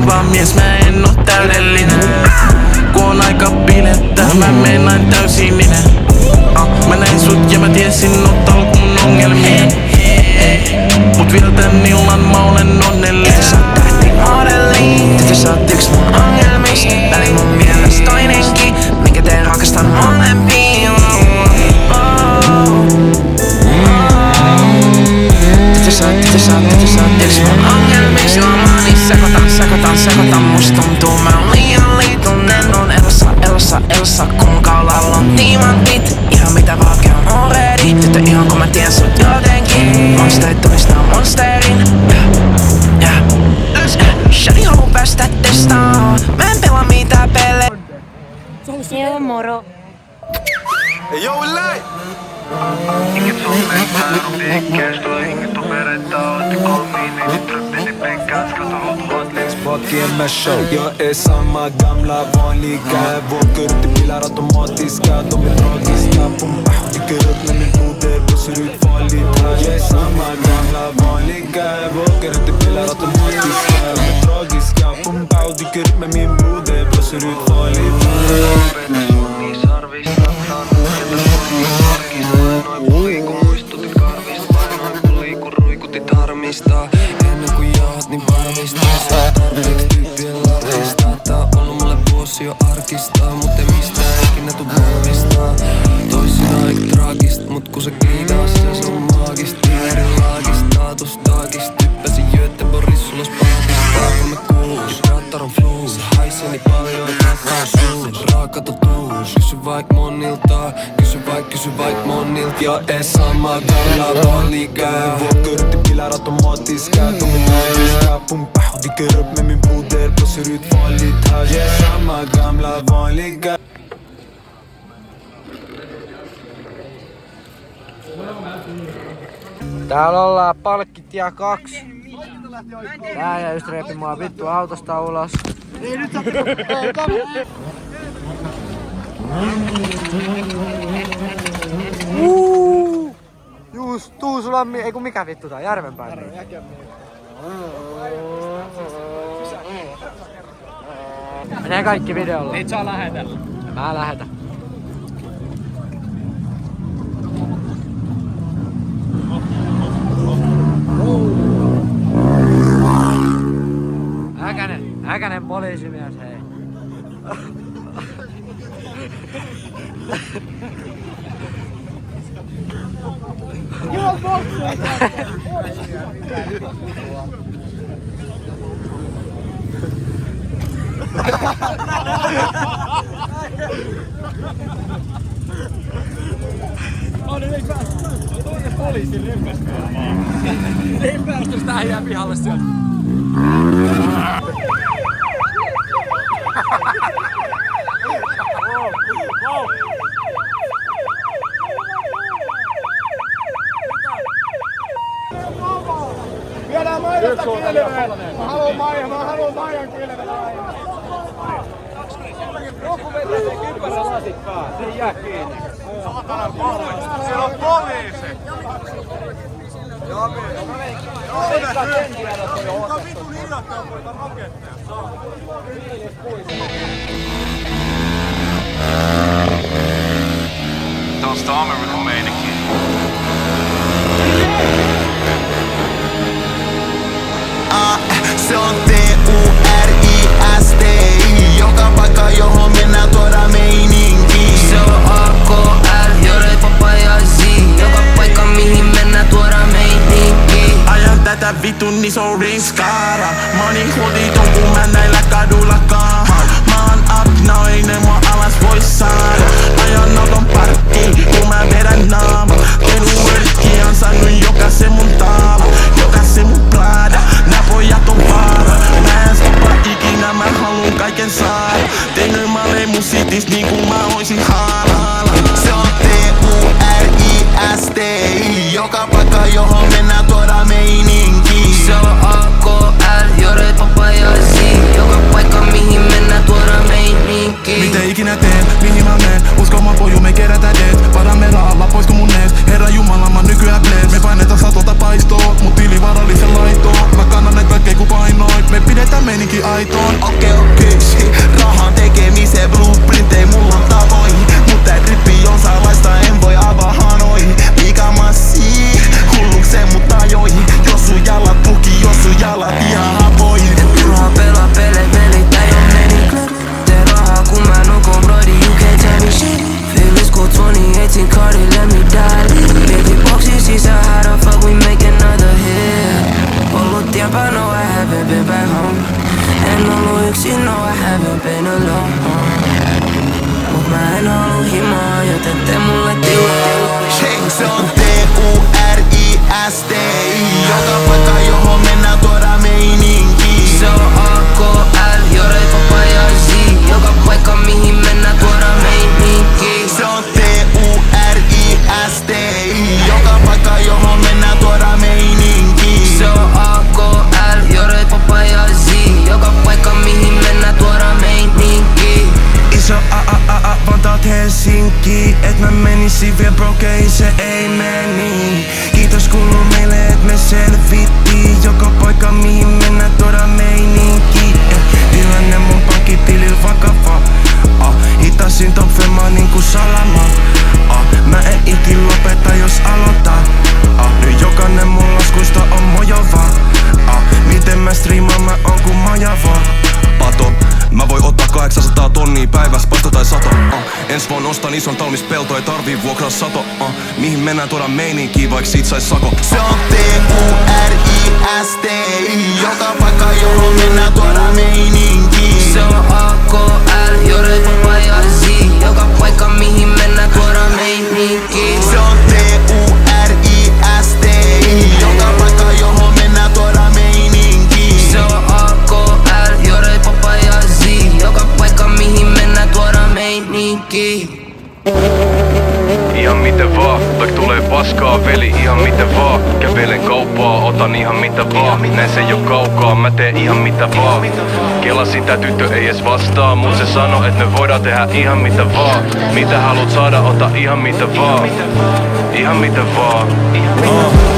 oon vaan mies, mä en oo täydellinen. Kun on aika bilettää, mä meinaan täysininen. Mä näin sut ja mä tiesin oot ollut mun ongelmiin. Mut vielä tän illan mä olen onnellinen. Itse sä oot tähtimodelli, itse sä oot yks mun ongelmista. Väli mun mielestä toinenkin, minkä teen rakastan molempiin. Itse sä oot yks mun ongelmista. Juomani sekoitan, musta tuntuu mä oon liian liitonen. On elossa, kun kaulalla on tiimantit. Ihan mitä vaan käy on ready. Tyttö ihan kun mä tien sut jotenkin. Monsterit tunnistaa monsterin. Shani haluu päästä testaan. Mä en pelaa mitään pelejä. Joo, moro. Yo, light! Inget som växer och viker, står inget att berätta. Inte kom in i ditt truppen i bänken, ska ta åt handlings bak i en show. Jag är samma gamla vanliga, åker ut i bilar automatiska. De är tragiska, pumpa, dyker upp med min broder, blåser ut farligt här. Jag är samma gamla vanliga, åker ut i bilar automatiska. De är tragiska, pumpa, dyker upp med min broder, blåser ut farligt här. Ennen kuin jaat, niin varmistaa. Sä oot tarpeeksi tyyppien larkista. Tää on ollut mulle vuosi jo arkista. Mut ei mistään ikinä tuu valmistaa. Toisinaan aika traagist, mut kun se kliidaa se on maagist. Piiri laagist, staatustaagist. Typpäsin Göteborgis ulos paatista. 36, rattar on flow. Se haisee niin paljon, et ratta on suus. Raaka totuus, kysy vaik monilta. Kysy vaik monilta. Jag är samma gamla vanliga. Åker ut i bilar automatiska. De är tragiska, pumpa, dyker upp med min broder, blåser ut farligt här. Jag är samma gamla vanliga. Täällä ollaan Palkkitie 2. Tää jäi just reipi mua vittu autosta ulos. Ei nyt saa Just Tuusulammi, ei kun mikä vittu tää, Järvenpää. Menee kaikki videolla. Niitä saa lähetellä. Mä lähetän. Äkänen poliisimies, hei. Ei päästä. Toinen poliisi ryhmäskää vaan. Ei päästä, jos tää jää pihalle sieltä. Viedään Maijasta kilveen! Mä haluun Maijan kilveen! Joku vetää sen kypärän lasit päähän, se ei jää kiinni. Saatanan poliisi! Siellä on poliisi! Joo, kuka vitun hiljattaa poika raketteja? Don't storm me with meininki. Se on TURISTI. Joka paikka johon mennään tuoda meininki. Se on AKL, joret papajaisi. Joka paikka mihin mennään tuoda meininki. Ajan tätä vitun iso ringskaara. Moni huoliton kun mä näillä kadulla kaahan. Mä oon up now, ei ne mua alas voi saada. Ajan auton parkkiin kun mä vedän naama. Tein workki, ansainnut jokaisen mun taala. Jokaisen mun plada, nää pojat on vaara. Mä en stoppa ikinä, mä haluun kaiken saada. Tein mä lein mun sitis niin kuin mä oisin haalaala. Se on TURISTI. Joka paikka johon mennään tuoda meininki. Se on AKL, joret papajaisi. Joka paikka mihin mennään tuoda meininki. Mitä ikinä teen, mihin mä meen? Usko mä poju, me kerätään deet. Varamme rahalla pois kun mun nees. Herra Jumala, mä nykyään blees. Me painetaan satolta paistoo, mut tilivarallisen laitoo. Mä kannan no I haven't been back home. En ollut yksin, no I haven't been alone. Mut mä en haluu himaa, joten tee mulle tilaa. Se on TURISTI. Joka paikka johon mennään tuoda meininki. Se on AKL, Jore, Papaja, Z. Joka paikka mihin mennään tuoda meininki. Se on TURISTI. Joka paikka johon mennään tuoda meininki. Se on AKL, Jore, Papaja, Z. Joka paikka mihin mennään tuoda meininki. Iso Vantaat Helsinki. Et mä menisin vielä broke, se ei meni. Kiitos kuuluu meille, et me selvittiin. Joka paikka mihin mennään tuoda meininki. Tilanne mun pankkitilil vakava. Hitasin top femmaa niinku salama. Mä en ikin lopeta jos aloita. Nyt jokainen mun laskuista on mojova. Miten mä striimaan, mä oon ku majava. Pato, mä voin ottaa 800 tonnia päivässä, pasto tai sato. Ens vuonna ostan ison talmispelto, ei tarvii vuokraa sato. Mihin mennään tuoda meininkiä, vaik siitä sais sako. Se on TURISTI. Joka paikka johon mennään tuoda meininki. Se on AKL, Jore, Papaja, Z. Joka paikka mihin mennään tuoda meininki. Se on TURISTI. Joka paikka johon mennään tuoda meininki. Se on AKL, Jore, Papaja, Z. Joka paikka mihin mennään tuoda meininki. Ihan miten vaan, vaikka tulee paskaa veli, ihan miten vaan. Kävelen kauppaa, otan ihan mitä vaan. Näin se ei oo kaukaa, mä teen ihan mitä vaan. Kela sitä tyttö ei edes vastaa, mut se sano, et me voidaan tehdä ihan mitä vaan. Mitä haluat saada, ota ihan mitä vaan. Ihan mitä vaan.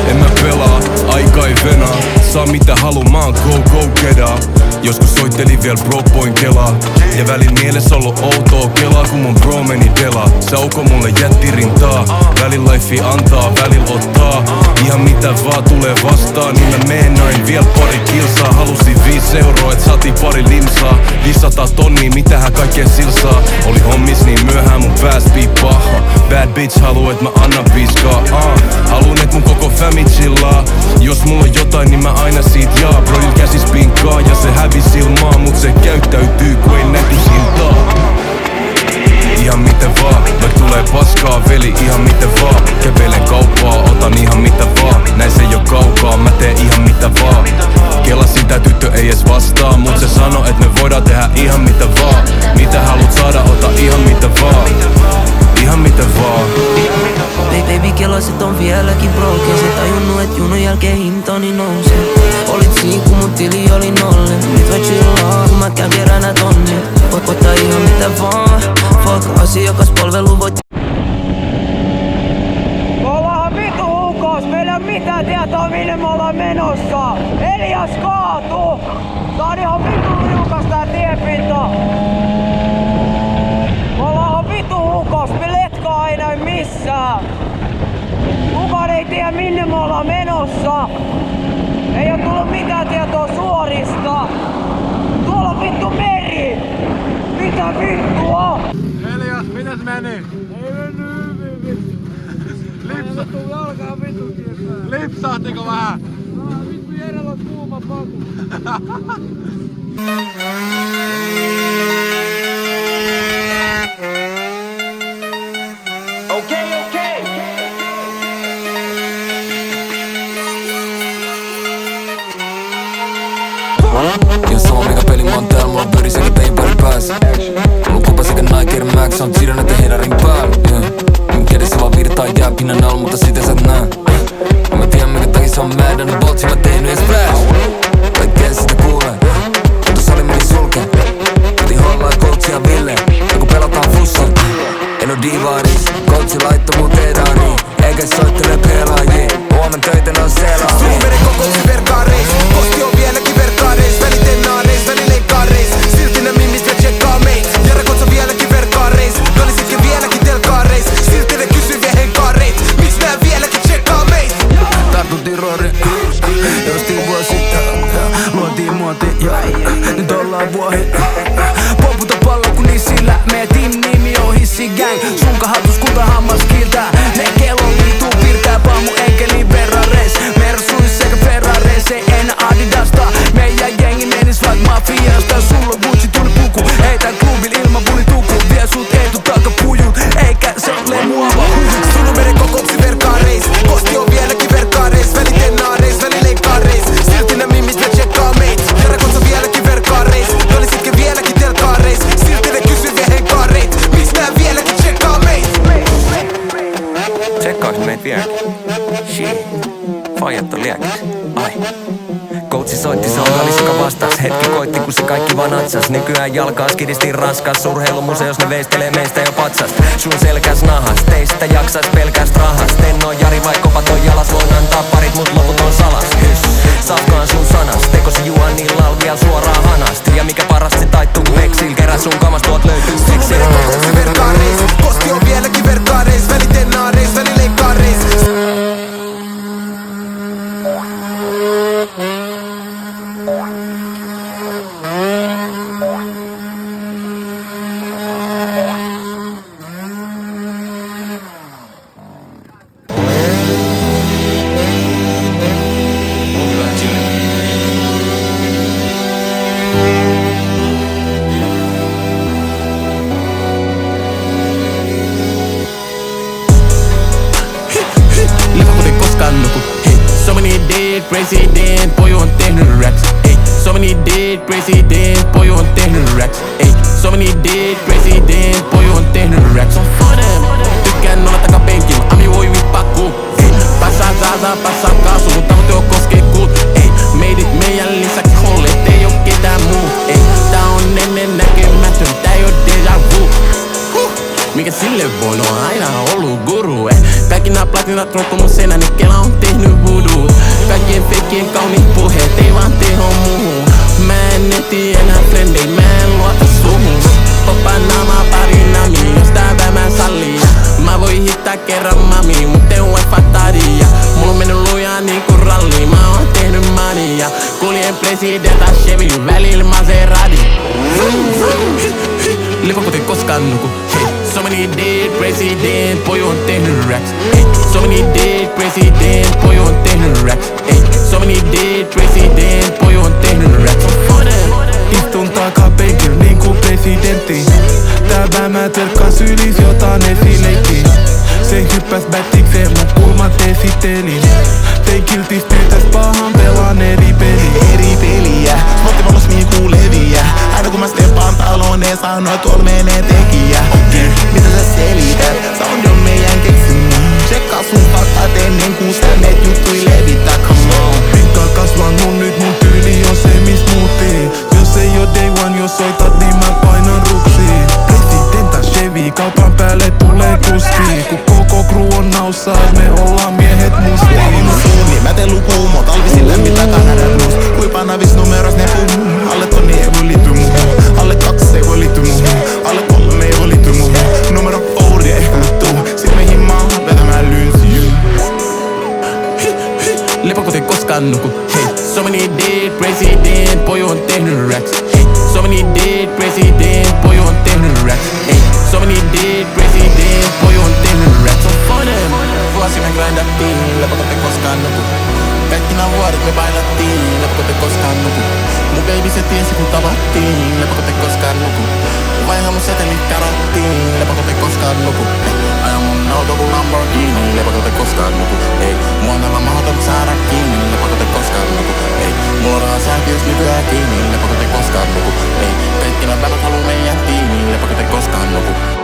En mä pelaa, aika ei venaa. Saa mitä haluu, mä oon go getaa. Joskus soittelin vielä broke boyn kelaa. Ja välin mielessä ollut outoa kelaa, kun mun bro meni delaa. Sauko mulle jätti rintaa. Välin lifei antaa, välillä ottaa. Ihan mitä vaan tulee vastaan, niin mä meenain vielä pari kilsaa. Halusin 5 euroa, et saatiin pari limsaa. 500 tonnia, mitähän kaikkea silsaa. Oli hommis niin myöhään, mun päästiin paha. Bad bitch haluu, et mä annan piskaa. Haluun, et mun koko fami chillaa. Jos mulla on jotain, niin mä aina siitä jaa. Broil käsis pinkkaa ja se hävis ilmaa. Mut se käyttäytyy, kun ei näkys hintaa. Ihan miten vaan, vaikka tulee paskaa veli, ihan miten vaan. Kävelen kauppaa, otan ihan mitä vaan. Näin se ei oo kaukaa, mä teen ihan mitä vaan. Kela sitä tyttö ei edes vastaa, mut se sano, et me voidaan tehdä ihan mitä vaan. Mitä haluat saada, ota ihan mitä vaan. Ihan mitä vaan. Baby, kelasit on vieläkin broke. Se tajunnut, et junon jälkeen hintani nousee. Olit siinä kun mun tili oli nolle. Nyt vai chillaa, kun mä käyn keränä tonne. Voit ottaa ihan mitä vaan. Fuck asiakaspalvelu voit. Me ollaan vitu ukos, meillä ei oo mitään tietoa minne me ollaan menossa. Elias kaatu! Tää on ihan vitu liukas tää tiepinta. Me ollaan vitu ukos, me letkaa ei näy missään. Kukaan ei tiedä minne me ollaan menossa. Ei oo tullut mitään tietoa suorista. Tuolla on vittu meri! Mitä vittua? Elias, mitäs meni? Ei mennyt hyvin. Lipsahtuu jalkaa vittu kiepää. Lipsahtiko vähän? Vittu Jerellä on kuuma paku. Ihan sama mikä peli mä oon täällä, mulla on pyöri sekä tein pari päässä. Mulla on kupa sekä Nike Air Max, on sidon ja heinarin päällä. Mun kädessä vaan virtaa jää pinnan alla, mutta sitä sä et nää. Mä tiedän mikä takia se on mad, ne boltsi mä tein yhdessä flash. Kaikkea sitä kuulee, mutta sali meni sulkeen. Piti hollaa coachia Ville, ja kun pelataan fussin. En oo divaaris, coachi laittoi mut edaariin. Eikä soittele pelaajia, huomen töitä on selaa. Suomeren kokouksen verkaareis. Posti on vieläkin verkaareis. Väliten naareis, välileikkaareis. Silti ne mimmistä tsekkaa meit. Ja rekotsa vieläkin verkaareis. Välisitkin vieläkin telkaareis. Silti ne kysyy vielä henkaareis. Miks nää vieläkin tsekkaa meit? Tartuttiin rooriin, joustiin vuosi. Luotiin muoti, nyt ollaan vuohi. Pomputa pallo kun nissillä. Meidän team nimi on Hissi Gang. Sunka haltus kulta hammas kiiltää. Ne kellon liituu piirtää paamu enkeliin verrareis. Mersuis sekä Ferrareis, ei enää Adidasta. Rootsi soitti, se on kallis, joka vastas. Hetki koitti, kun se kaikki vaan natsas. Nykyään jalkaa skidistiin raskas. Urheilumuseos ne veistelee meistä jo patsast. Sun selkäs nahas, teistä jaksais pelkäst rahas. En oo Jari vai kopaton jalas. Voin antaa parit, mut loput on salas. Saatkaan sun sanas, tekosi Juanilla al vielä suoraan hanast. Ja mikä parasti taittuu veksil, kerää sun kamas tuot löytyy seksil. Koksi verkaareis, koski on vieläkin verkaareis. Välitennaareis, välileikkaareis. So many dead president, boy on tehnyt racks. Ey, so many dead president, boy on tehnyt racks. Ey, so many dead president, boy on tehnyt racks. On for them. Tykkään olla takapenkillä, Ami voi vippaa kuul. Ey, passaa Zaza, passaa kaasu, mut tavoite on koskee kuut. Ey, meidit meidän lisäks holle, et ei oo ketään muu. Ey, tää on ennen näkemätön, tää ei oo deja vu. Mikä sille voi, on aina ollut guru. Kaikki nää platinat rottu mun senä, niin Kela on tehnyt voodoo. Kaikkien feikien kauniit puheet ei vaan teho muuhun. Mä en eti enää frendei, mä en luota suhun. Poppaan naamaa pari nami, jos tää vämään sallii. Mä voi hittää kerran mami, mut en wifi tadia. Mulla on mennyt lujaa niinku ralli, mä oon tehnyt mania. Kuljen presidenta Chevy, välillä Maserati. Lepakot ei koskaan nuku, hei. So many dead president, boy on tehnyt racks. Ey, so many dead president, boy on tehnyt racks. Ey, so many dead president, boy on tehnyt racks. On for them. Istun takapenkillä niinku presidentti. Tää vämää terkkas ylis jotain esileikki. Se hyppäs bättikseen mun kulmat esittelin. Tein kiltisti täs pahan pelaan eri peli. Eri peliä, spotti niinku leviä. Aina kun mä steppaan taloon, ne sanoo, tuol menee tekijä. Mitä sä selität? Sä on jo meidän keksimä. Tsekkaa sun faktat ennen kuin sä meet juttui levitä, come on. Pinta kasvanut nyt mun tyyli on se mis muutii. Jos ei oo day one, jos soitat niin mä painan ruksiin. Presidenta Chevy, kaupan päälle tulee kuski. Kun koko crew on naussa, et me ollaan miehet mustiin. Suuni, mä teen lukuumo, talvisin lämmintä Kanada Blues. Kuipa navis numeros, ne puhuu. Alle tonni ei voi liittyä muuhun. Alle 2 ei voi liittyä muuhun. Alle 3 ei voi liittyä muuhun. Numero 4 ehkä nyt tuu. Sit me himmaan vetämään lynsiin. Lepakot ei koskaan nuku, hei. So many dead president, boy on tehnyt racks. Ey, so many dead president, boy on tehnyt racks. Ey, so many dead president, boy on tehnyt racks. On for them. Vuosi me grindattiin, lepakot ei koskaan nuku. Kaikki nää vuodet me bailattiin, lepakot ei koskaan nuku. Mun baby se tiesi kun tavattiin, lepakot ei koskaan nuku. Vaiha mun setelit karottiin, lepakot ei koskaan nuku. Ajan mun auto kun Lamborghini, lepakot ei koskaan nuku. Ei, mua on aivan mahdoton saada kiinni, lepakot ei koskaan nuku. Ei, mulla on rahaa säätiös nykyään kiinni, lepakot ei koskaan nuku. Ei, kaikki nää vämät haluu meidän tiimiin, lepakot ei koskaan nuku.